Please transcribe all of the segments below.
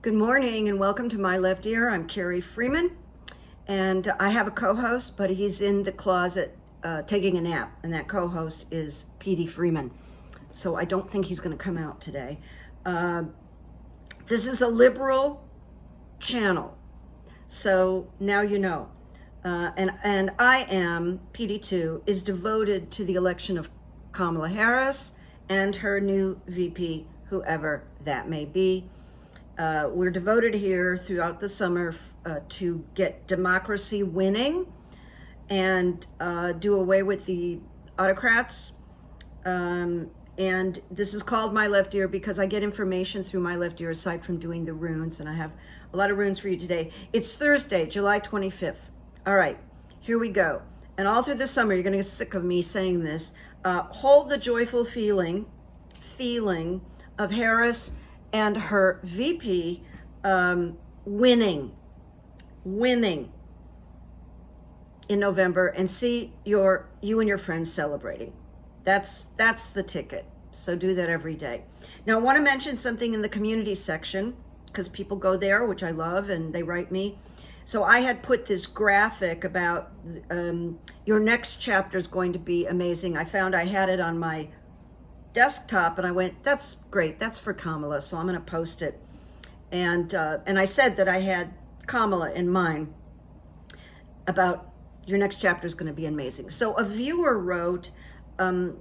Good morning and welcome to My Left Ear. I'm Carrie Freeman, and I have a co-host, but he's in the closet taking a nap, and that co-host is Petey Freeman. So I don't think he's going to come out today. This is a liberal channel, so now you know. And I am, PD2, is devoted to the election of Kamala Harris and her new VP, whoever that may be. We're devoted here throughout the summer to get democracy winning and do away with the autocrats. And this is called My Left Ear because I get information through My Left Ear aside from doing the runes, and I have a lot of runes for you today. It's Thursday, July 25th. All right, here we go. And all through the summer, you're going to get sick of me saying this. Hold the joyful feeling of Harris and her VP winning in November, and see you and your friends celebrating. That's the ticket. So do that every day. Now I want to mention something in the community section because people go there, which I love, and they write me. So I had put this graphic about your next chapter is going to be amazing. I found I had it on my desktop and I went, that's great, that's for Kamala, so I'm going to post it. And I said that I had Kamala in mind about your next chapter is going to be amazing. So a viewer wrote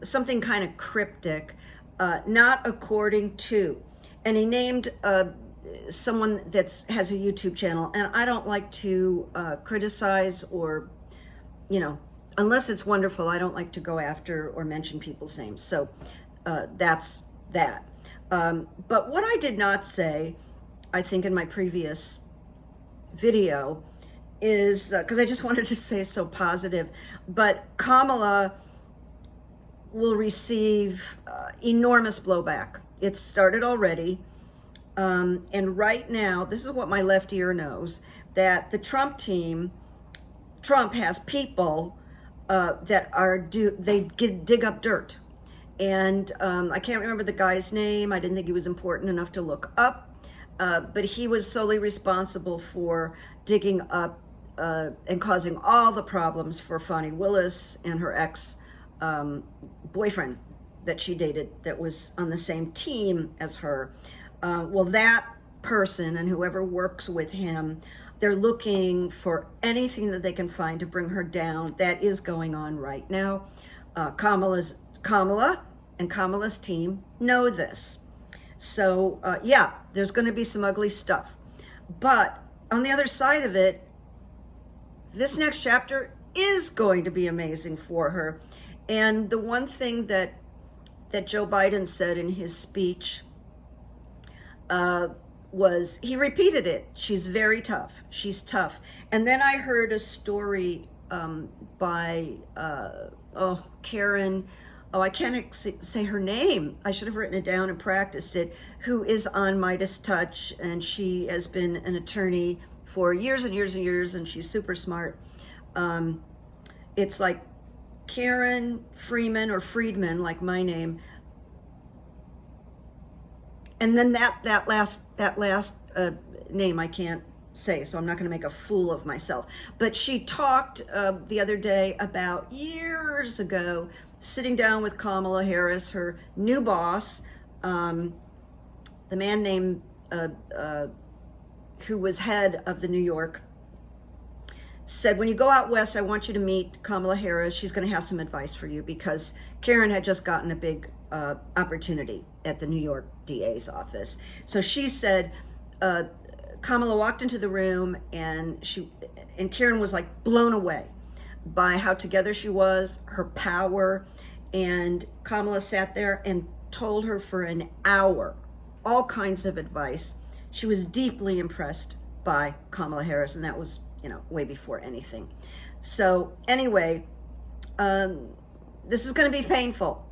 something kind of cryptic, not according to, and he named someone that has a YouTube channel, and I don't like to criticize or, unless it's wonderful, I don't like to go after or mention people's names. So that's that. But what I did not say, I think in my previous video, is because I just wanted to say so positive, but Kamala will receive enormous blowback. It started already. And right now, this is what my left ear knows, that the Trump has people that are dig up dirt. And I can't remember the guy's name. I didn't think he was important enough to look up, but he was solely responsible for digging up and causing all the problems for Fani Willis and her ex-boyfriend that she dated that was on the same team as her. Well, that person and whoever works with him, they're looking for anything that they can find to bring her down. That is going on right now. Kamala and Kamala's team know this. So yeah, there's going to be some ugly stuff. But on the other side of it, this next chapter is going to be amazing for her. And the one thing that Joe Biden said in his speech was, he repeated it, she's very tough. She's tough. And then I heard a story by Karen, I can't say her name. I should have written it down and practiced it, who is on Midas Touch, and she has been an attorney for years and years and years, and she's super smart. It's like Karen Freeman or Friedman, like my name. And then that last name I can't say, so I'm not going to make a fool of myself. But she talked the other day about years ago sitting down with Kamala Harris, her new boss, the man named who was head of the New York, said, when you go out west, I want you to meet Kamala Harris. She's going to have some advice for you, because Karen had just gotten a big opportunity at the New York DA's office. So she said, Kamala walked into the room, and Karen was like blown away by how together she was, her power. And Kamala sat there and told her for an hour all kinds of advice. She was deeply impressed by Kamala Harris, and that was, way before anything. So anyway, this is going to be painful.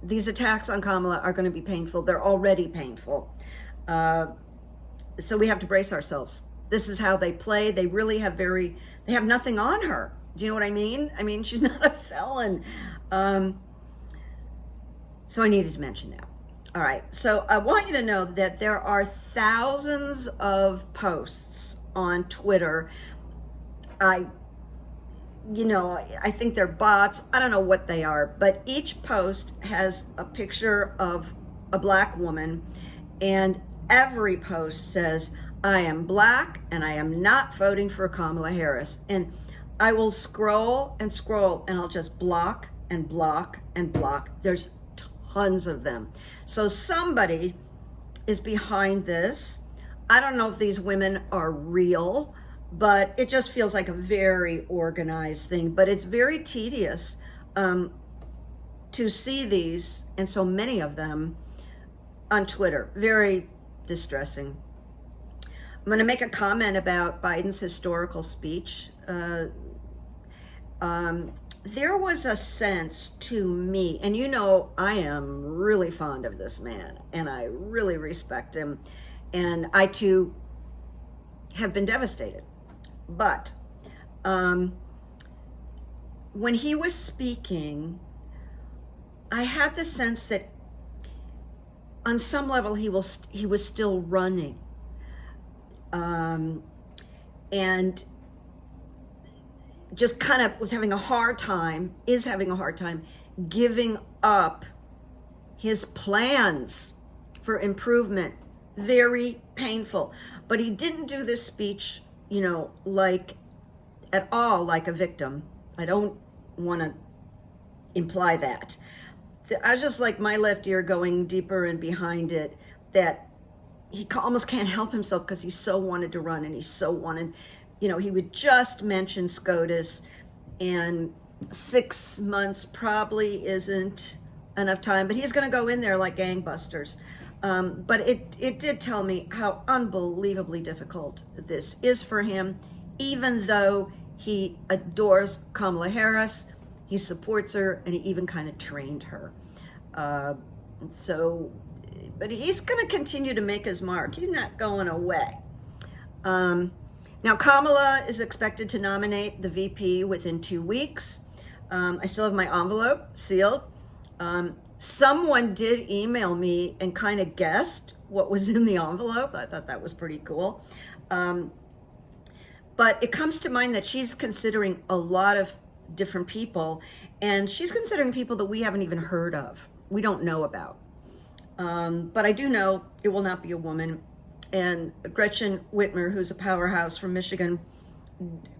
These attacks on Kamala are going to be painful. They're already painful. So we have to brace ourselves. This is how they play. They really have they have nothing on her. Do you know what I mean? I mean, she's not a felon. So I needed to mention that. All right, so I want you to know that there are thousands of posts on Twitter. I think they're bots. I don't know what they are, but each post has a picture of a black woman, and every post says, I am black and I am not voting for Kamala Harris. And I will scroll and scroll, and I'll just block and block and block. There's tons of them. So somebody is behind this. I don't know if these women are real, but it just feels like a very organized thing. But it's very tedious to see these, and so many of them, on Twitter. Very distressing. I'm going to make a comment about Biden's historical speech. There was a sense to me, and I am really fond of this man, and I really respect him, and I too have been devastated. But when he was speaking, I had the sense that on some level he was still running, and just kind of is having a hard time giving up his plans for improvement. Very painful. But he didn't do this speech, like at all like a victim. I don't want to imply that. I was just like my left ear going deeper and behind it, that he almost can't help himself because he so wanted to run, and he so wanted, he would just mention SCOTUS, and 6 months probably isn't enough time, but he's going to go in there like gangbusters. But it did tell me how unbelievably difficult this is for him, even though he adores Kamala Harris, he supports her, and he even kind of trained her. But he's going to continue to make his mark. He's not going away. Now, Kamala is expected to nominate the VP within 2 weeks. I still have my envelope sealed. Someone did email me and kind of guessed what was in the envelope. I thought that was pretty cool. But it comes to mind that she's considering a lot of different people, and she's considering people that we haven't even heard of, we don't know about. But I do know it will not be a woman. And Gretchen Whitmer, who's a powerhouse from Michigan,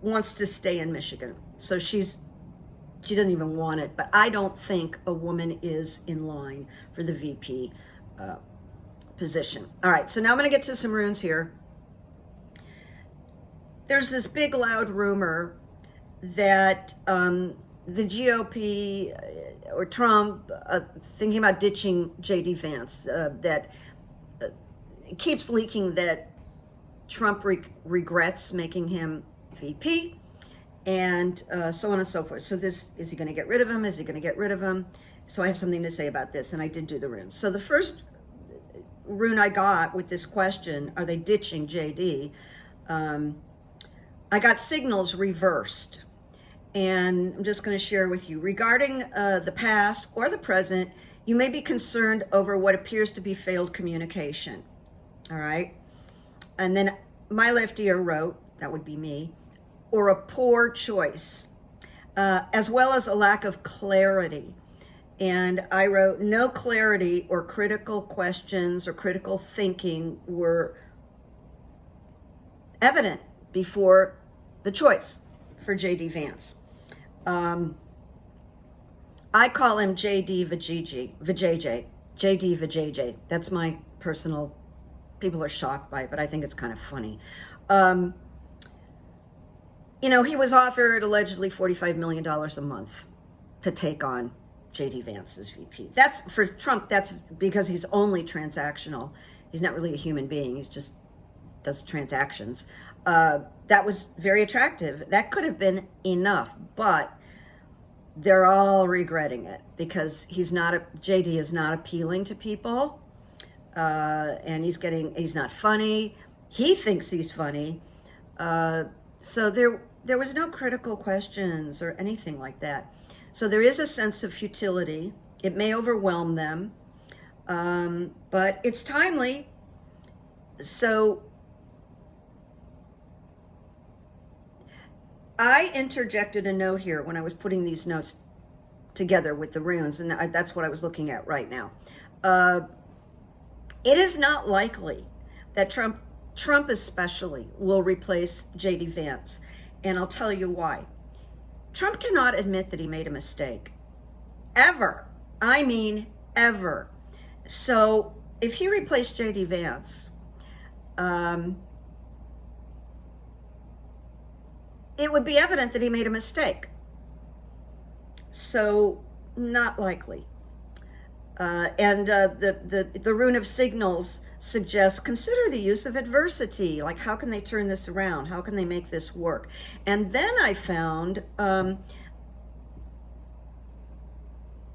wants to stay in Michigan. So she doesn't even want it. But I don't think a woman is in line for the VP position. All right, so now I'm going to get to some runes here. There's this big, loud rumor that the GOP or Trump thinking about ditching JD Vance, that it keeps leaking that Trump regrets making him VP, and so on and so forth. So is he going to get rid of him? Is he going to get rid of him? So I have something to say about this, and I did do the runes. So the first rune I got with this question, are they ditching JD? I got signals reversed. And I'm just going to share with you. Regarding the past or the present, you may be concerned over what appears to be failed communication. All right? And then my left ear wrote, that would be me, or a poor choice, as well as a lack of clarity. And I wrote, no clarity or critical questions or critical thinking were evident before the choice for JD Vance. I call him JD Vajayjay. JD Vajayjay. That's my personal, people are shocked by it, but I think it's kind of funny. He was offered allegedly $45 million a month to take on JD Vance as VP. That's, for Trump, that's because he's only transactional. He's not really a human being. He's just does transactions. That was very attractive. That could have been enough, but they're all regretting it because JD is not appealing to people, and he's not funny. He thinks he's funny. So there was no critical questions or anything like that. So there is a sense of futility. It may overwhelm them. But it's timely. So I interjected a note here when I was putting these notes together with the runes, and that's what I was looking at right now. It is not likely that Trump especially will replace JD Vance, and I'll tell you why. Trump cannot admit that he made a mistake, ever. I mean, ever. So if he replaced JD Vance, it would be evident that he made a mistake. So not likely. The rune of signals suggests consider the use of adversity. Like, how can they turn this around? How can they make this work? And then I found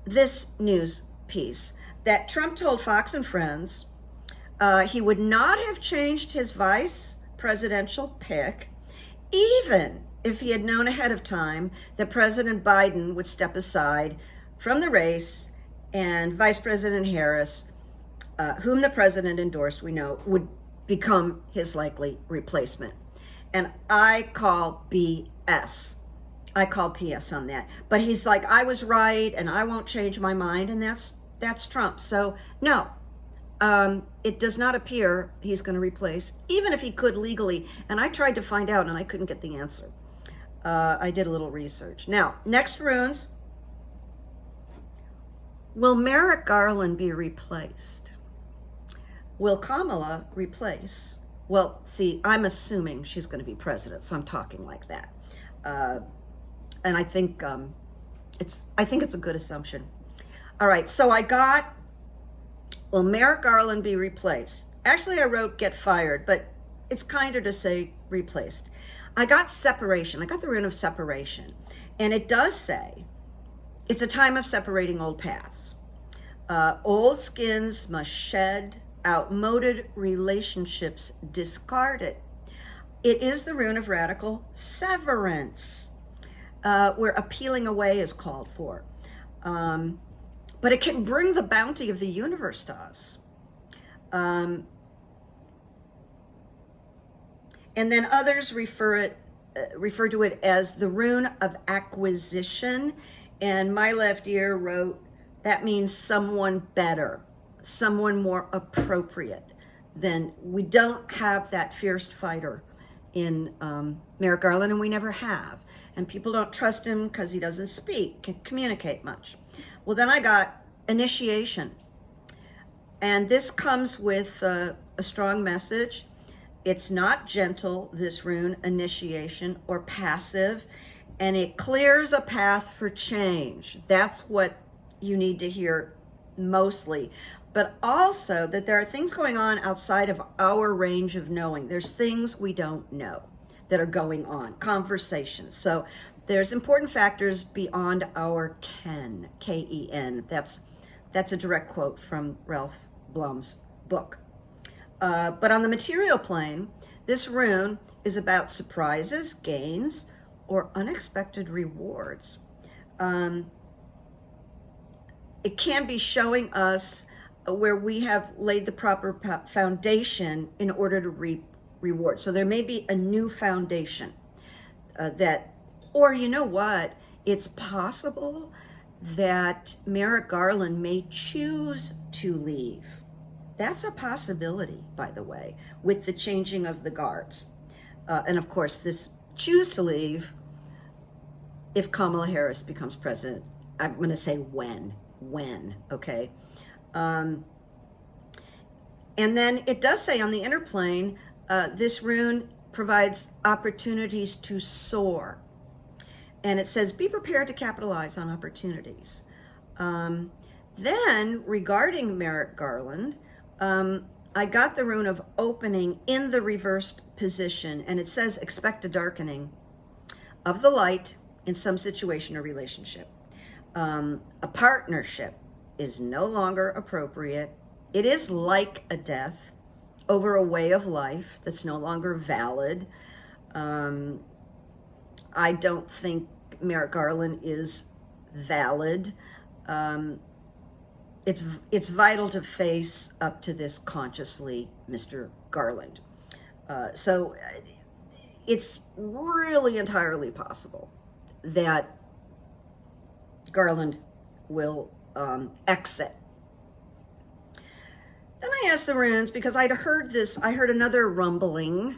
this news piece that Trump told Fox and Friends he would not have changed his vice presidential pick even if he had known ahead of time that President Biden would step aside from the race and Vice President Harris, whom the president endorsed, we know, would become his likely replacement. And I call BS. I call PS on that. But he's like, I was right and I won't change my mind, and that's Trump. So no, it does not appear he's going to replace, even if he could legally. And I tried to find out and I couldn't get the answer. I did a little research. Now, next runes. Will Merrick Garland be replaced? Will Kamala replace? Well, see, I'm assuming she's going to be president, so I'm talking like that. And I think it's a good assumption. All right, so I got, will Merrick Garland be replaced? Actually, I wrote get fired, but it's kinder to say replaced. I got separation. I got the rune of separation. And it does say, it's a time of separating old paths. Old skins must shed, outmoded relationships discarded. It is the rune of radical severance, where a peeling away is called for. But it can bring the bounty of the universe to us. And then others refer to it as the rune of acquisition. And my left ear wrote, that means someone better, someone more appropriate than, we don't have that fierce fighter in Merrick Garland, and we never have. And people don't trust him because he doesn't speak, can communicate much. Well, then I got initiation. And this comes with a strong message. It's not gentle, this rune, initiation, or passive, and it clears a path for change. That's what you need to hear mostly. But also that there are things going on outside of our range of knowing. There's things we don't know that are going on, conversations. So there's important factors beyond our ken, K-E-N. That's a direct quote from Ralph Blum's book. But on the material plane, this rune is about surprises, gains, or unexpected rewards. It can be showing us where we have laid the proper foundation in order to reap reward. So there may be a new foundation or you know what? It's possible that Merrick Garland may choose to leave. That's a possibility, by the way, with the changing of the guards. And of course, this choose to leave, if Kamala Harris becomes president, I'm going to say when, okay? And then it does say on the inner plane, this rune provides opportunities to soar. And it says, be prepared to capitalize on opportunities. Then, regarding Merrick Garland, I got the rune of opening in the reversed position, and it says, expect a darkening of the light in some situation or relationship. A partnership is no longer appropriate. It is like a death over a way of life that's no longer valid. I don't think Merrick Garland is valid. it's vital to face up to this consciously, Mr. Garland. So it's really entirely possible that Garland will exit. Then I asked the runes, because I heard another rumbling.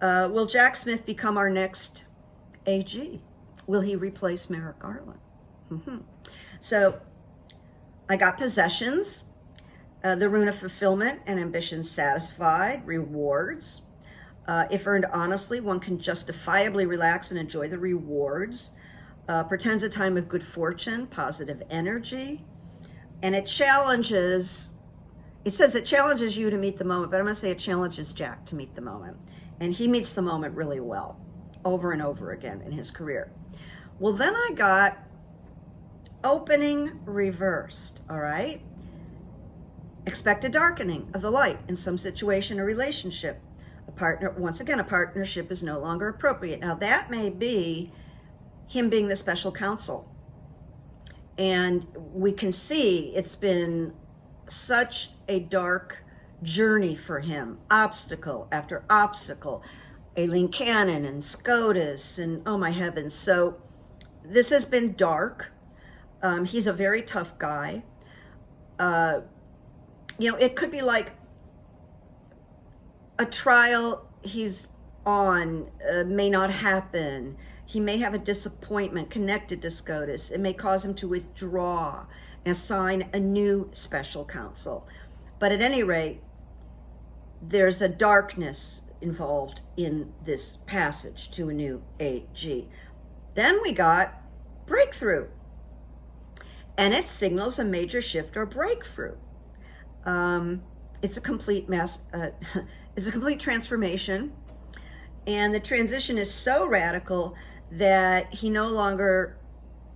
Will Jack Smith become our next AG? Will he replace Merrick Garland? So I got possessions, the rune of fulfillment and ambition satisfied, rewards. If earned honestly, one can justifiably relax and enjoy the rewards. Pretends a time of good fortune, positive energy. And it says it challenges you to meet the moment, but I'm going to say it challenges Jack to meet the moment. And he meets the moment really well, over and over again in his career. Well, then I got opening reversed, all right? Expect a darkening of the light in some situation or relationship. Once again, a partnership is no longer appropriate. Now, that may be him being the special counsel. And we can see it's been such a dark journey for him, obstacle after obstacle, Aileen Cannon and SCOTUS, and oh my heavens. So this has been dark. He's a very tough guy. It could be like a trial he's on may not happen. He may have a disappointment connected to SCOTUS. It may cause him to withdraw and assign a new special counsel. But at any rate, there's a darkness involved in this passage to a new AG. Then we got breakthrough, and it signals a major shift or breakthrough. It's a complete it's a complete transformation, and the transition is so radical that he no longer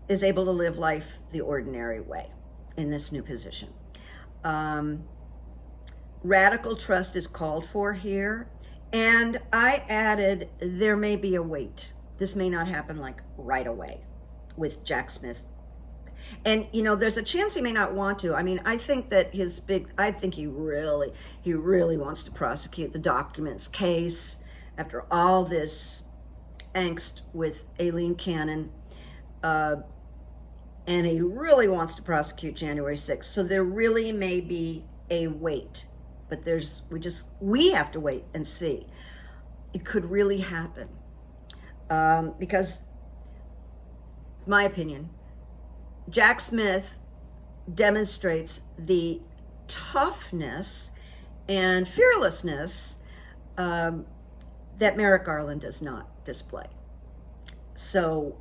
is able to live life the ordinary way in this new position. Radical trust is called for here, and I added there may be a wait. This may not happen like right away with Jack Smith. And there's a chance he may not want to. I mean, I think that I think he really wants to prosecute the documents case after all this angst with Aileen Cannon. And he really wants to prosecute January 6th. So there really may be a wait, but we have to wait and see. It could really happen. Because, my opinion, Jack Smith demonstrates the toughness and fearlessness that Merrick Garland does not display. So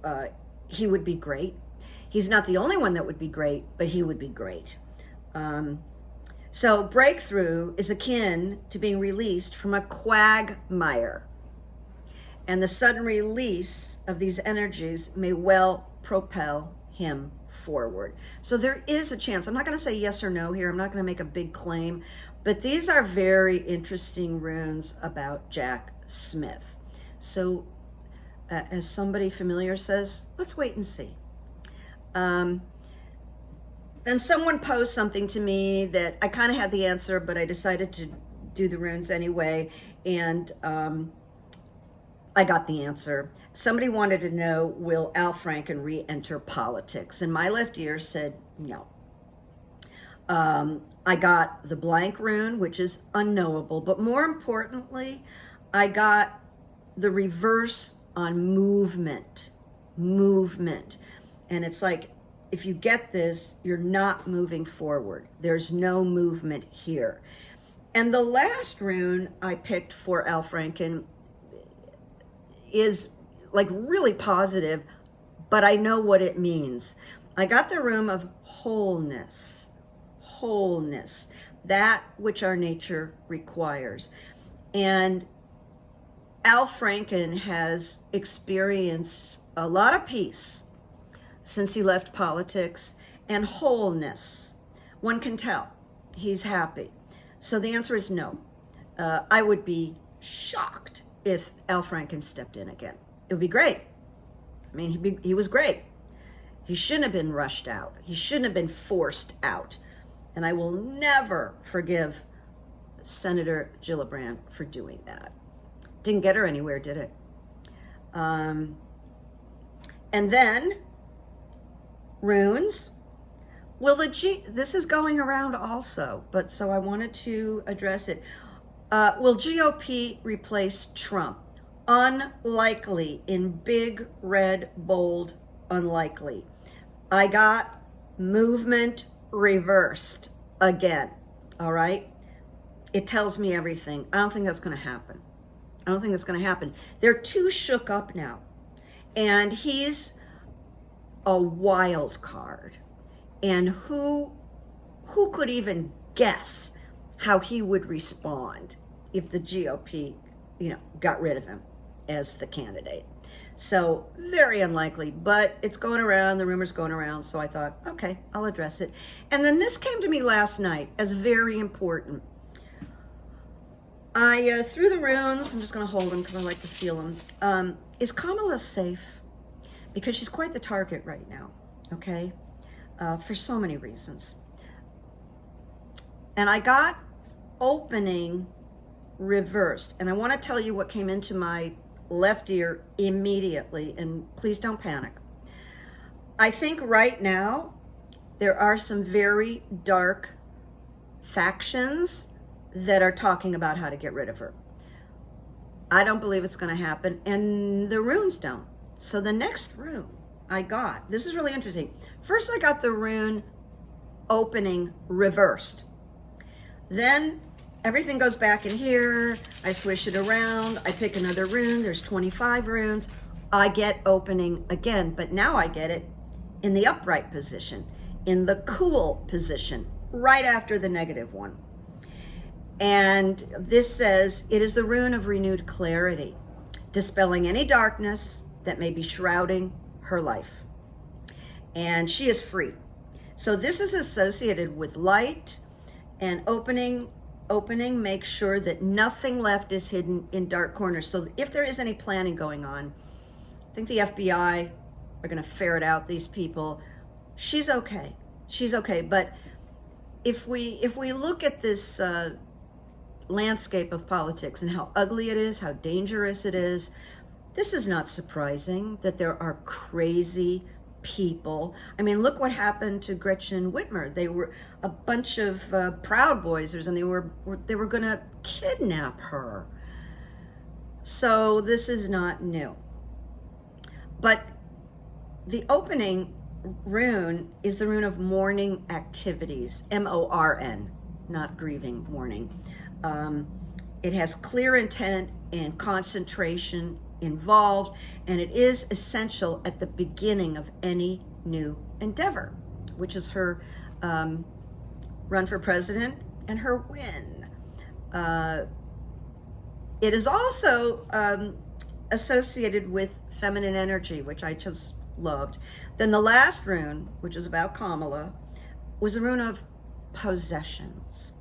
he would be great. He's not the only one that would be great, but he would be great. So breakthrough is akin to being released from a quagmire. And the sudden release of these energies may well propel him forward. So there is a chance. I'm not going to say yes or no here. I'm not going to make a big claim, but these are very interesting runes about Jack Smith. So as somebody familiar says, let's wait and see. Then someone posed something to me that I kind of had the answer, but I decided to do the runes anyway. And I got the answer. Somebody wanted to know, will Al Franken re-enter politics? And my left ear said no. I got the blank rune, which is unknowable, but more importantly, I got the reverse on movement. And it's like, if you get this, you're not moving forward. There's no movement here. And the last rune I picked for Al Franken is like really positive, but I know what it means. I got the rune of wholeness, that which our nature requires. And Al Franken has experienced a lot of peace since he left politics and wholeness. One can tell he's happy. So the answer is no. I would be shocked if Al Franken stepped in again. It would be great. I mean, he was great. He shouldn't have been rushed out. He shouldn't have been forced out. And I will never forgive Senator Gillibrand for doing that. Didn't get her anywhere, did it? And then RUNES. Will this is going around also, but so I wanted to address it. Will GOP replace Trump? Unlikely, in big, red, bold, unlikely. I got movement reversed again, all right? It tells me everything. I don't think that's going to happen. I don't think that's going to happen. They're too shook up now. And he's a wild card. And who could even guess how he would respond if the GOP, got rid of him as the candidate? So very unlikely, but it's going around, the rumor's going around, so I thought, okay, I'll address it. And then this came to me last night as very important. I threw the RUNES, I'm just going to hold them because I like to feel them. Is Kamala safe? Because she's quite the target right now, okay? For so many reasons. And I got opening reversed. And I want to tell you what came into my left ear immediately, and please don't panic. I think right now there are some very dark factions that are talking about how to get rid of her. I don't believe it's going to happen, and the RUNES don't. So the next rune I got, this is really interesting. First I got the rune opening reversed. Then everything goes back in here. I swish it around. I pick another rune. There's 25 runes. I get opening again, but now I get it in the upright position, in the cool position, right after the negative one. And this says, it is the rune of renewed clarity, dispelling any darkness that may be shrouding her life. And she is free. So this is associated with light, and opening makes sure that nothing left is hidden in dark corners. So if there is any planning going on, I think the FBI are going to ferret out these people. She's okay. She's okay. But if we look at this landscape of politics and how ugly it is, how dangerous it is, this is not surprising that there are crazy people. I mean, look what happened to Gretchen Whitmer. They were a bunch of Proud Boysers, and they were going to kidnap her. So this is not new. But the opening rune is the rune of mourning activities, M-O-R-N, not grieving, mourning. It has clear intent and concentration involved, and it is essential at the beginning of any new endeavor, which is her run for president and her win. It is also associated with feminine energy, which I just loved. Then the last rune, which is about Kamala, was a rune of possessions.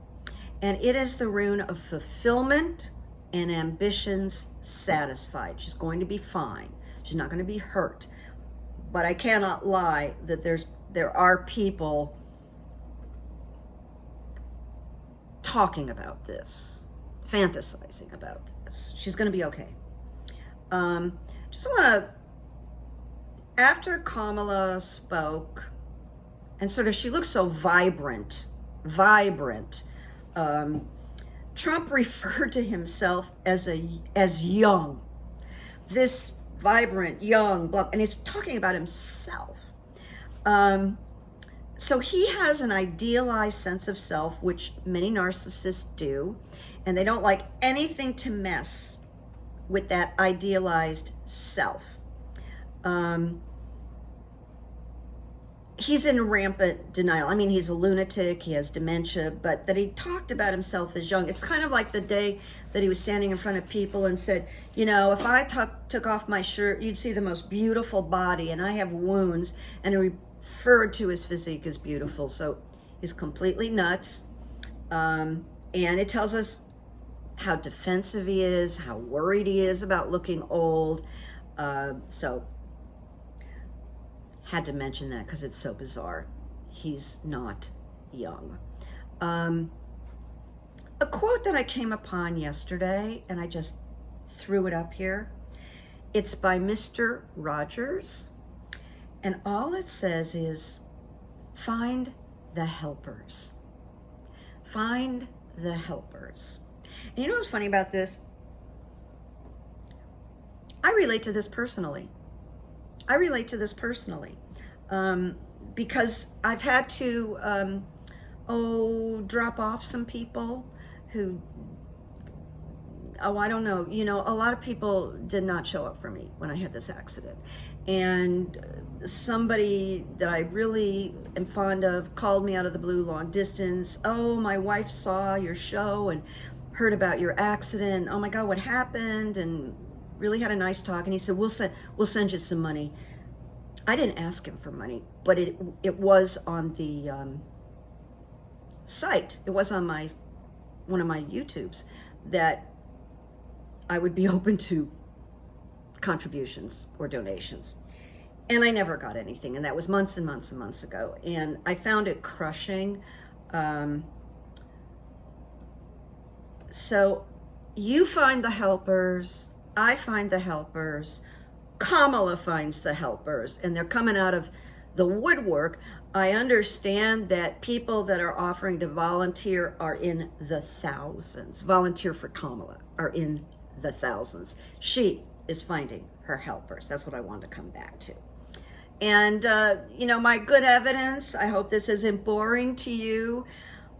And it is the rune of fulfillment and ambitions satisfied. She's going to be fine. She's not going to be hurt. But I cannot lie that there are people talking about this, fantasizing about this. She's going to be okay. Just want to, after Kamala spoke, and sort of she looks so vibrant. Trump referred to himself as young, this vibrant, young, blah, and he's talking about himself. So he has an idealized sense of self, which many narcissists do, and they don't like anything to mess with that idealized self. He's in rampant denial. I mean, he's a lunatic, he has dementia, but that he talked about himself as young. It's kind of like the day that he was standing in front of people and said, you know, if I took off my shirt, you'd see the most beautiful body, and I have wounds, and he referred to his physique as beautiful. So he's completely nuts. And it tells us how defensive he is, how worried he is about looking old. So had to mention that because it's so bizarre. He's not young. A quote that I came upon yesterday, and I just threw it up here. It's by Mr. Rogers, and all it says is, find the helpers. Find the helpers. And you know what's funny about this? I relate to this personally. Because I've had to, drop off some people who, I don't know, a lot of people did not show up for me when I had this accident. And somebody that I really am fond of called me out of the blue, long distance. Oh, my wife saw your show and heard about your accident. Oh my God, what happened? And really had a nice talk. And he said, we'll send you some money. I didn't ask him for money, but it was on the site. It was on one of my YouTubes that I would be open to contributions or donations. And I never got anything. And that was months and months and months ago. And I found it crushing. So you find the helpers, I find the helpers, Kamala finds the helpers, and they're coming out of the woodwork. I understand that people that are offering to volunteer are in the thousands. Volunteer for Kamala are in the thousands. She is finding her helpers. That's what I wanted to come back to. And, my good evidence, I hope this isn't boring to you,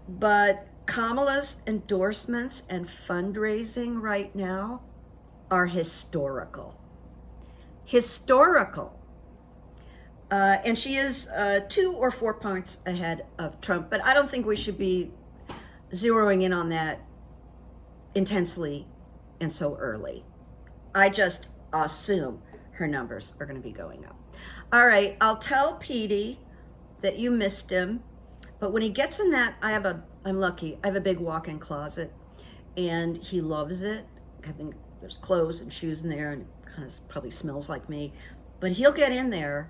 but Kamala's endorsements and fundraising right now are historical. Historical. And she is 2 or 4 points ahead of Trump, but I don't think we should be zeroing in on that intensely and so early. I just assume her numbers are going to be going up. All right, I'll tell Petey that you missed him, but when he gets in that, I'm lucky, I have a big walk-in closet, and he loves it. I think there's clothes and shoes in there, and it kind of probably smells like me, but he'll get in there,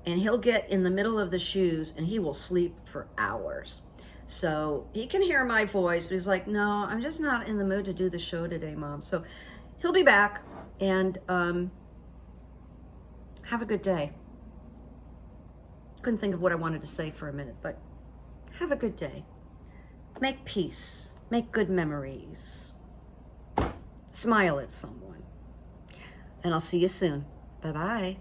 and he'll get in the middle of the shoes, and he will sleep for hours. So he can hear my voice, but he's like, no, I'm just not in the mood to do the show today, Mom. So he'll be back, and have a good day. Couldn't think of what I wanted to say for a minute, but have a good day. Make peace. Make good memories. Smile at someone. And I'll see you soon. Bye-bye.